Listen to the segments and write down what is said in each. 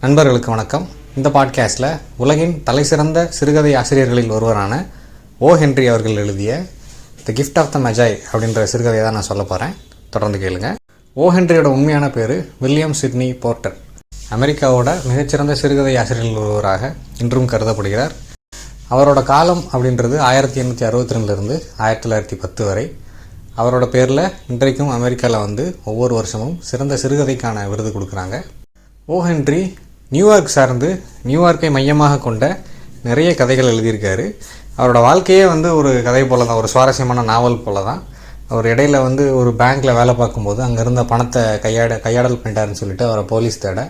நண்பர்களுக்கு வணக்கம். இந்த பாட்காஸ்ட்டில் உலகின் தலைசிறந்த சிறுகதை ஆசிரியர்களில் ஒருவரான ஓ ஹென்றி அவர்கள் எழுதிய தி கிஃப்ட் ஆஃப் த மெஜாய் அப்படின்ற சிறுகதையை தான் நான் சொல்ல போகிறேன். தொடர்ந்து கேளுங்க. ஓ ஹென்ரியோட உண்மையான பேர் வில்லியம் சிட்னி போர்ட்டர். அமெரிக்காவோட மிகச்சிறந்த சிறுகதை ஆசிரியர்கள் ஒருவராக இன்றும் கருதப்படுகிறார். அவரோட காலம் அப்படின்றது 1862 1910 வரை. அவரோட பேரில் இன்றைக்கும் அமெரிக்காவில் ஒவ்வொரு வருஷமும் சிறந்த சிறுகதைக்கான விருது கொடுக்குறாங்க. ஓ ஹென்றி நியூயார்க் சார்ந்து நியூயார்க்கை மையமாக கொண்ட நிறைய கதைகள் எழுதியிருக்காரு. அவரோட வாழ்க்கையே ஒரு கதை போல தான், ஒரு சுவாரஸ்யமான நாவல் போல தான். அவர் இடையில ஒரு பேங்க்கில் வேலை பார்க்கும்போது அங்கே இருந்த பணத்தை கையாடல் பண்ணிட்டாருன்னு சொல்லிட்டு அவரை போலீஸ் தேட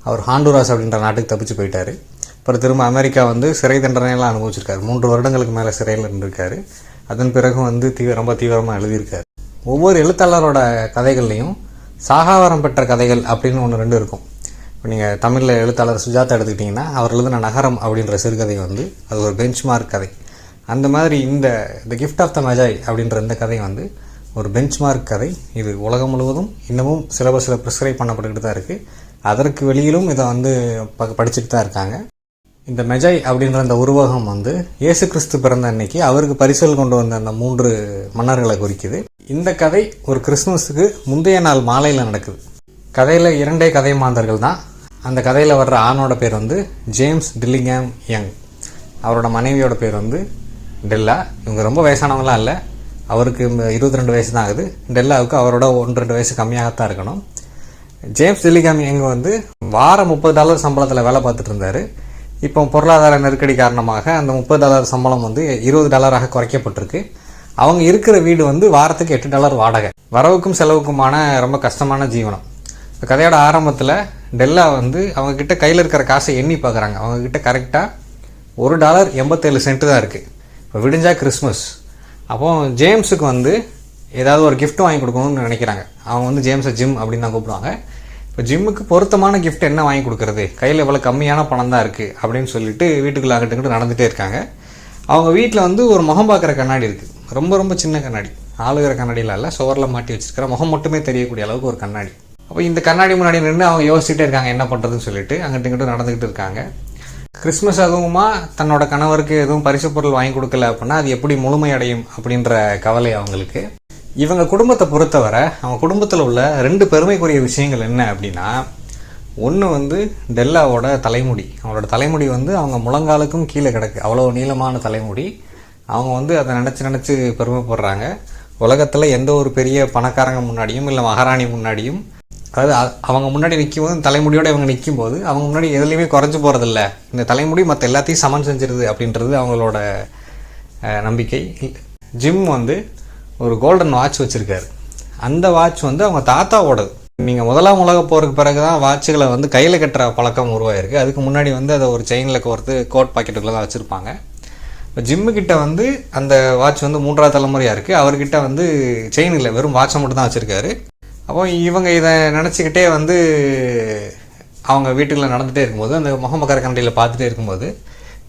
அவர் ஹாண்டுராஸ் அப்படின்ற நாட்டுக்கு தப்பிச்சு போயிட்டார். அப்புறம் திரும்ப அமெரிக்கா சிறை தண்டனையெல்லாம் அனுபவிச்சிருக்காரு. 3 வருடங்களுக்கு மேலே சிறையில் இருந்திருக்காரு. அதன் பிறகு ரொம்ப தீவிரமாக எழுதியிருக்காரு. ஒவ்வொரு எழுத்தாளரோட கதைகள்லையும் சாகாவரம் பெற்ற கதைகள் அப்படின்னு 1-2 இருக்கும். இப்போ நீங்கள் தமிழில் எழுத்தாளர் சுஜாதா எடுத்துக்கிட்டிங்கன்னா அவர் எழுதின நகரம் அப்படின்ற சிறுகதை அது ஒரு பெஞ்ச்மார்க் கதை. அந்த மாதிரி இந்த கிஃப்ட் ஆஃப் த மெஜாய் அப்படின்ற இந்த கதை ஒரு பெஞ்ச்மார்க் கதை. இது உலகம் முழுவதும் இன்னமும் சிலபஸில் ப்ரிஸ்கிரைப் பண்ணப்பட்டுக்கிட்டு தான் இருக்குது. அதற்கு வெளியிலும் இதை படிச்சுட்டு தான் இருக்காங்க. இந்த மெஜாய் அப்படின்ற அந்த உருவகம் இயேசு கிறிஸ்து பிறந்த அன்னைக்கு அவருக்கு பரிசல் கொண்டு வந்த அந்த 3 மன்னர்களை குறிக்குது. இந்த கதை ஒரு கிறிஸ்துமஸுக்கு முந்தைய நாள் மாலையில் நடக்குது. கதையில் 2 கதை மாந்தர்கள் தான். அந்த கதையில் வர்ற ஆணோட பேர் ஜேம்ஸ் டில்லிங்ஹாம் யங். அவரோட மனைவியோட பேர் டெல்லா. இவங்க ரொம்ப வயசானவங்களாம் இல்லை. அவருக்கு 22 வயசு தான் ஆகுது. டெல்லாவுக்கு அவரோட 1-2 வயசு கம்மியாகத்தான் இருக்கணும். ஜேம்ஸ் டில்லிங்ஹாம் யங் வாரம் $30 சம்பளத்தில் வேலை பார்த்துட்டு இருந்தார். இப்போ பொருளாதார நெருக்கடி காரணமாக அந்த $30 சம்பளம் $20 குறைக்கப்பட்டிருக்கு. அவங்க இருக்கிற வீடு வாரத்துக்கு $8 வாடகை. வரவுக்கும் செலவுக்குமான ரொம்ப கஷ்டமான ஜீவனம். இப்போ கதையோட ஆரம்பத்தில் டெல்லா அவங்கக்கிட்ட கையில் இருக்கிற காசை எண்ணி பார்க்குறாங்க. அவங்கக்கிட்ட கரெக்டாக $1.87 தான் இருக்குது. இப்போ விடிஞ்சா கிறிஸ்மஸ். அப்போது ஜேம்ஸுக்கு ஏதாவது ஒரு கிஃப்ட் வாங்கி கொடுக்கணும்னு நினைக்கிறாங்க. அவங்க ஜேம்ஸை ஜிம் அப்படின்னு தான் கூப்பிடுவாங்க. இப்போ ஜிம்முக்கு பொருத்தமான கிஃப்ட் என்ன வாங்கி கொடுக்குறது, கையில் இவ்வளோ கம்மியான பணம் தான் இருக்குது அப்படின்னு சொல்லிட்டு வீட்டுக்குள்ளே அங்கிட்டு நடந்துகிட்டே இருக்காங்க. அவங்க வீட்டில் ஒரு முகம் பார்க்குற கண்ணாடி இருக்குது. ரொம்ப ரொம்ப சின்ன கண்ணாடி, ஆளுகிற கண்ணாடியில் இல்லை, சுவரில் மாட்டி வச்சுருக்கிற முகம் மட்டுமே தெரியக்கூடிய அளவுக்கு ஒரு கண்ணாடி. அப்போ இந்த கண்ணாடி முன்னாடி நின்று அவங்க யோசிச்சுட்டே இருக்காங்க என்ன பண்ணுறதுன்னு சொல்லிட்டு அங்கிட்டு நடந்துக்கிட்டு இருக்காங்க. கிறிஸ்மஸ் அதுவுமா தன்னோட கணவருக்கு எதுவும் பரிசு பொருள் வாங்கி கொடுக்கல அப்படின்னா அது எப்படி முழுமையடையும் அப்படின்ற கவலை அவங்களுக்கு. இவங்க குடும்பத்தை பொறுத்தவரை அவங்க குடும்பத்தில் உள்ள 2 பெருமைக்குரிய விஷயங்கள் என்ன அப்படின்னா, ஒன்று டெல்லாவோட தலைமுடி. அவங்களோட தலைமுடி அவங்க முழங்காலுக்கும் கீழே கிடக்கு. அவ்வளோ நீளமான தலைமுடி. அவங்க அதை நினச்சி பெருமைப்படுறாங்க. உலகத்தில் எந்த ஒரு பெரிய பணக்காரங்க முன்னாடியும் இல்லை மகாராணி முன்னாடியும், அதாவது அவங்க முன்னாடி நிற்கும்போது தலைமுடியோடு இவங்க நிற்கும்போது அவங்க முன்னாடி எதுலேயுமே குறைஞ்சி போகிறதில்ல. இந்த தலைமுடி மற்ற எல்லாத்தையும் சமன் செஞ்சிருது அப்படின்றது அவங்களோட நம்பிக்கை. ஜிம் ஒரு கோல்டன் வாட்ச் வச்சுருக்காரு. அந்த வாட்ச் அவங்க தாத்தாவோடது. நீங்கள் 1ஆம் உலகப் போருக்கு பிறகு தான் வாட்சுகளை கையில் கட்டுற பழக்கம் உருவாயிருக்கு. அதுக்கு முன்னாடி அதை ஒரு செயினில் கோர்த்து கோட் பாக்கெட்டுக்குள்ளே தான் வச்சுருப்பாங்க. இப்போ ஜிம்முக்கிட்ட அந்த வாட்ச் 3ஆவது தலைமுறையாக இருக்குது. அவர்கிட்ட செயின் இல்லை, வெறும் வாட்சை மட்டும் தான் வச்சுருக்காரு. அப்போ இவங்க இதை நினச்சிக்கிட்டே அவங்க வீட்டுக்குள்ளே நடந்துகிட்டே இருக்கும்போது அந்த முகமக்கர கண்டையில் பார்த்துட்டே இருக்கும்போது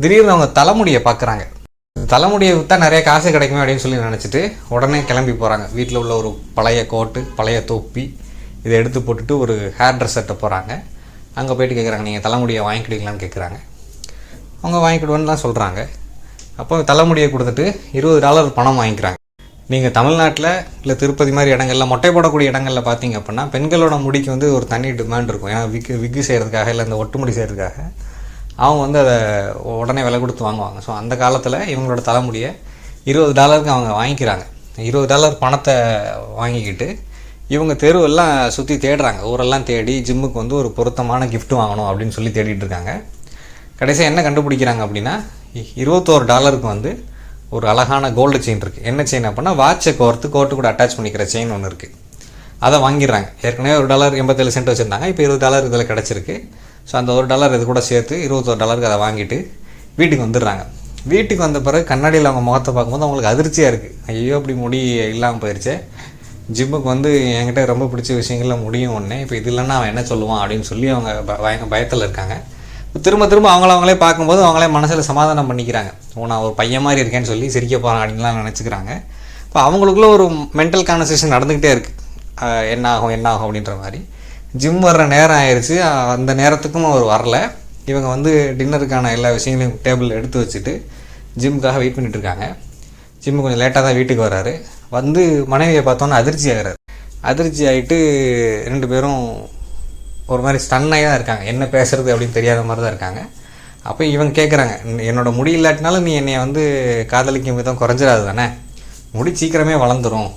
திடீர்னு அவங்க தலைமுடியை பார்க்குறாங்க. தலைமுடியை விற்றா நிறைய காசு கிடைக்குமே அப்படின்னு சொல்லி நினச்சிட்டு உடனே கிளம்பி போகிறாங்க. வீட்டில் உள்ள ஒரு பழைய கோட்டு, பழைய தொப்பி இதை எடுத்து போட்டுட்டு ஒரு ஹேர் ட்ரெஸ்ஸர்கிட்ட போகிறாங்க. அங்கே போய்ட்டு கேட்குறாங்க, நீங்கள் தலைமுடியை வாங்கிக்கிட்டீங்களான்னு கேட்குறாங்க. அவங்க வாங்கிக்கிடுவேன்னு தான் சொல்கிறாங்க. அப்போ தலைமுடியை கொடுத்துட்டு $20 பணம் வாங்கிக்கிறாங்க. நீங்கள் தமிழ்நாட்டில் இல்லை திருப்பதி மாதிரி இடங்களில் மொட்டை போடக்கூடிய இடங்களில் பார்த்தீங்க அப்படின்னா பெண்களோட முடிக்கு ஒரு தனி டிமாண்ட் இருக்கும். ஏன்னா விக்கு செய்கிறதுக்காக இல்லை இந்த ஒட்டுமுடி செய்கிறதுக்காக அவங்க அதை உடனே விலை கொடுத்து வாங்குவாங்க. ஸோ அந்த காலத்தில் இவங்களோட தலைமுடியை $20 அவங்க வாங்கிக்கிறாங்க. $20 பணத்தை வாங்கிக்கிட்டு இவங்க தெருவெல்லாம் சுற்றி தேடுறாங்க. ஊரெல்லாம் தேடி ஜிம்முக்கு ஒரு பொருத்தமான கிஃப்ட் வாங்கணும் அப்படின்னு சொல்லி தேடிட்டு இருக்காங்க. கடைசியாக என்ன கண்டுபிடிக்கிறாங்க அப்படின்னா $21 ஒரு அழகான கோல்டு செயின் இருக்குது. என்ன செயின் அப்படின்னா வாட்சை கோர்த்து கோட்டு கூட அட்டாச் பண்ணிக்கிற செயின் ஒன்று இருக்குது. அதை வாங்கிடுறாங்க. ஏற்கனவே $1.87 வச்சுருந்தாங்க. இப்போ $20 இதில் கிடச்சிருக்கு. ஸோ அந்த $1 இது கூட சேர்த்து $21 அதை வாங்கிட்டு வீட்டுக்கு வந்துடுறாங்க. வீட்டுக்கு வந்த பிறகு கண்ணாடியில் அவங்க முகத்தை பார்க்கும்போது அவங்களுக்கு அதிர்ச்சியாக இருக்குது. ஐயோ அப்படி முடி இல்லாமல் போயிடுச்சு. ஜிம்முக்கு என்கிட்ட ரொம்ப பிடிச்ச விஷயங்களில் முடியும் ஒன்று, இப்போ இது இல்லைன்னா அவன் என்ன சொல்லுவான் அப்படின்னு சொல்லி அவங்க பயத்தில் இருக்காங்க. திரும்ப அவங்களே பார்க்கும்போது அவங்களே மனசில் சமாதானம் பண்ணிக்கிறாங்க. நான் ஒரு பையன் மாதிரி இருக்கேன்னு சொல்லி சிரிக்க போகிறேன் அப்படின்லாம் நினச்சிக்கிறாங்க. இப்போ அவங்களுக்குள்ள ஒரு மென்டல் கான்வர்சேஷன் நடந்துக்கிட்டே இருக்குது. என்ன ஆகும் அப்படின்ற மாதிரி. ஜிம் வர்ற நேரம் ஆயிடுச்சு. அந்த நேரத்துக்கும் அவர் வரல. இவங்க வந்து டின்னருக்கான எல்லா விஷயங்களையும் டேபிள் எடுத்து வச்சுட்டு ஜிம்முக்காக வெயிட் பண்ணிகிட்டு இருக்காங்க. ஜிம்மு கொஞ்சம் லேட்டாக தான் வீட்டுக்கு வர்றாரு. வந்து மனைவியை பார்த்தோன்னே அதிர்ச்சி ஆகிறார். அதிர்ச்சி ஆகிட்டு 2 பேரும் ஒரு மாதிரி ஸ்டன்னாகி தான் இருக்காங்க. என்ன பேசுறது அப்படின்னு தெரியாத மாதிரி தான் இருக்காங்க. அப்போ இவங்க கேட்குறாங்க, என்னோட முடி இல்லாட்டினாலும் நீ என்னை வந்து காதலிக்கும் விதம் குறைஞ்சிடாது தானே, முடி சீக்கிரமே வளர்ந்துடும்,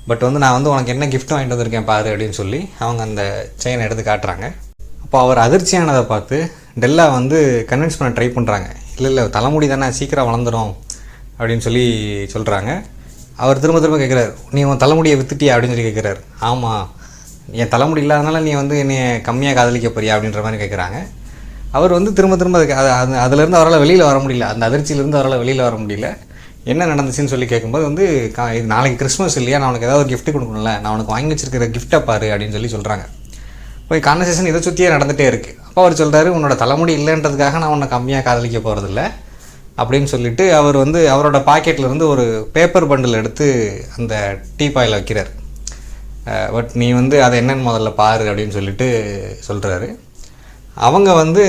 பட் வந்து நான் வந்து உனக்கு என்ன கிஃப்ட் வாங்கிட்டு வந்திருக்கேன் பாரு அப்படின்னு சொல்லி அவங்க அந்த செயினை எடுத்து காட்டுறாங்க. அப்போ அவர் அதிர்ச்சியானதை பார்த்து டெல்லா வந்து கன்வின்ஸ் பண்ண ட்ரை பண்ணுறாங்க. இல்லை தலைமுடி தானே சீக்கிரம் வளர்ந்துடும் அப்படின்னு சொல்லி சொல்கிறாங்க. அவர் திரும்ப திரும்ப கேட்குறாரு, நீ உன் தலைமுடியை வித்துட்டியா அப்படின்னு சொல்லி கேட்குறாரு. ஆமாம், என் தலைமுடி இல்லாதனால நீ வந்து என்னை கம்மியாக காதலிக்க போறியா அப்படின்ற மாதிரி கேட்குறாங்க. அவர் வந்து திரும்ப திரும்ப அதுலேருந்து அவரால் வெளியில் வர முடியல, அந்த அதிர்ச்சியிலேருந்து அவரால் வெளியில் வர முடியல. என்ன நடந்துச்சுன்னு சொல்லி கேட்கும்போது வந்து இது நாளைக்கு கிறிஸ்மஸ் இல்லையா, நான் உனக்கு ஏதாவது ஒரு கிஃப்ட் கொடுக்கணும்ல, நான் உனக்கு வாங்கி வச்சிருக்கிற கிஃப்ட்டை பாரு அப்படின்னு சொல்லி சொல்கிறாங்க. போய் கான்வர்சேஷன் இதை சுற்றியே நடந்துகிட்டே இருக்குது. அப்போ அவர் சொல்கிறாரு, உன்னோட தலைமுடி இல்லைன்றதுக்காக நான் உன்னை கம்மியாக காதலிக்க போகிறதில்ல அப்படின்னு சொல்லிட்டு அவர் வந்து அவரோட பாக்கெட்லேருந்து ஒரு பேப்பர் பண்டில் எடுத்து அந்த டீப்பாயில் வைக்கிறார். பட் நீ வந்து அதை என்னென்னு முதல்ல பாரு அப்படின்னு சொல்லிட்டு சொல்கிறாரு. அவங்க வந்து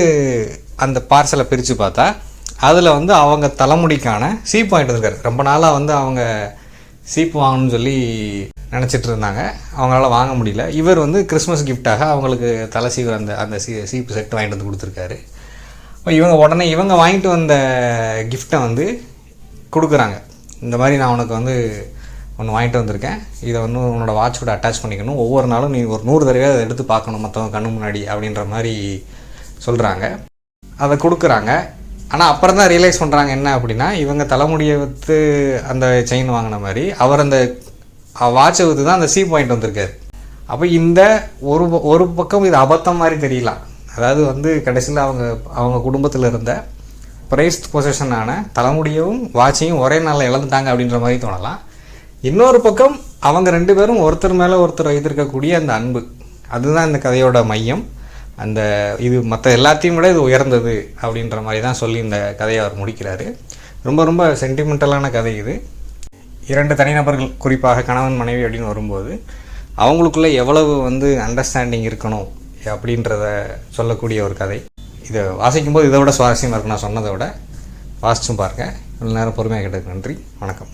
அந்த பார்சலை பிரித்து பார்த்தா அதில் வந்து அவங்க தலைமுடிக்கான சீப்பு வாங்கிட்டு இருக்காரு. ரொம்ப நாளாக வந்து அவங்க சீப்பு வாங்கணும்னு சொல்லி நினச்சிட்டு இருந்தாங்க, அவங்களால வாங்க முடியல. இவர் வந்து கிறிஸ்மஸ் கிஃப்டாக அவங்களுக்கு தலை சீவர் அந்த சீப்பு செட்டு வாங்கிட்டு வந்து கொடுத்துருக்காரு. இவங்க வாங்கிட்டு வந்த கிஃப்டை வந்து கொடுக்குறாங்க. இந்த மாதிரி நான் உனக்கு வந்து ஒன்று வாங்கிட்டு வந்திருக்கேன், இதை வந்து உன்னோட வாட்ச் கூட அட்டாச் பண்ணிக்கணும், ஒவ்வொரு நாளும் நீ ஒரு 100 தடவை அதை எடுத்து பார்க்கணும் மற்றவங்க கண்ணு முன்னாடி அப்படின்ற மாதிரி சொல்கிறாங்க. அதை கொடுக்குறாங்க. ஆனால் அப்புறம் தான் ரியலைஸ் பண்ணுறாங்க என்ன அப்படின்னா, இவங்க தலைமுடியை விற்று அந்த செயின் வாங்கின மாதிரி அவர் அந்த வாட்சை விற்று தான் அந்த சீப் வாங்கிட்டு வந்திருக்காரு. அப்போ இந்த ஒரு பக்கம் இது அபத்தம் மாதிரி தெரியலாம். அதாவது வந்து கடைசியில் அவங்க குடும்பத்தில் இருந்த ப்ரைஸ்ட் பொசிஷனான தலைமுடியவும் வாட்சையும் ஒரே நாளில் இழந்துட்டாங்க அப்படின்ற மாதிரி தோணலாம். இன்னொரு பக்கம் அவங்க 2 பேரும் ஒருத்தர் மேலே ஒருத்தர் வைத்திருக்கக்கூடிய அந்த அன்பு, அதுதான் இந்த கதையோட மையம். அந்த இது மற்ற எல்லாத்தையும் விட இது உயர்ந்தது அப்படின்ற மாதிரி தான் சொல்லி இந்த கதையை அவர் முடிக்கிறாரு. ரொம்ப ரொம்ப சென்டிமெண்டலான கதை இது. 2 தனிநபர்கள், குறிப்பாக கணவன் மனைவி அப்படின்னு வரும்போது அவங்களுக்குள்ளே எவ்வளவு வந்து அண்டர்ஸ்டாண்டிங் இருக்கணும் அப்படின்றத சொல்லக்கூடிய ஒரு கதை. இதை வாசிக்கும்போது இதை விட சுவாரஸ்யமாக இருக்கும் நான் சொன்னதை விட. வாசிச்சும் பாருங்கள். இவ்வளோ நேரம் பொறுமையாக கேட்டதுக்கு நன்றி. வணக்கம்.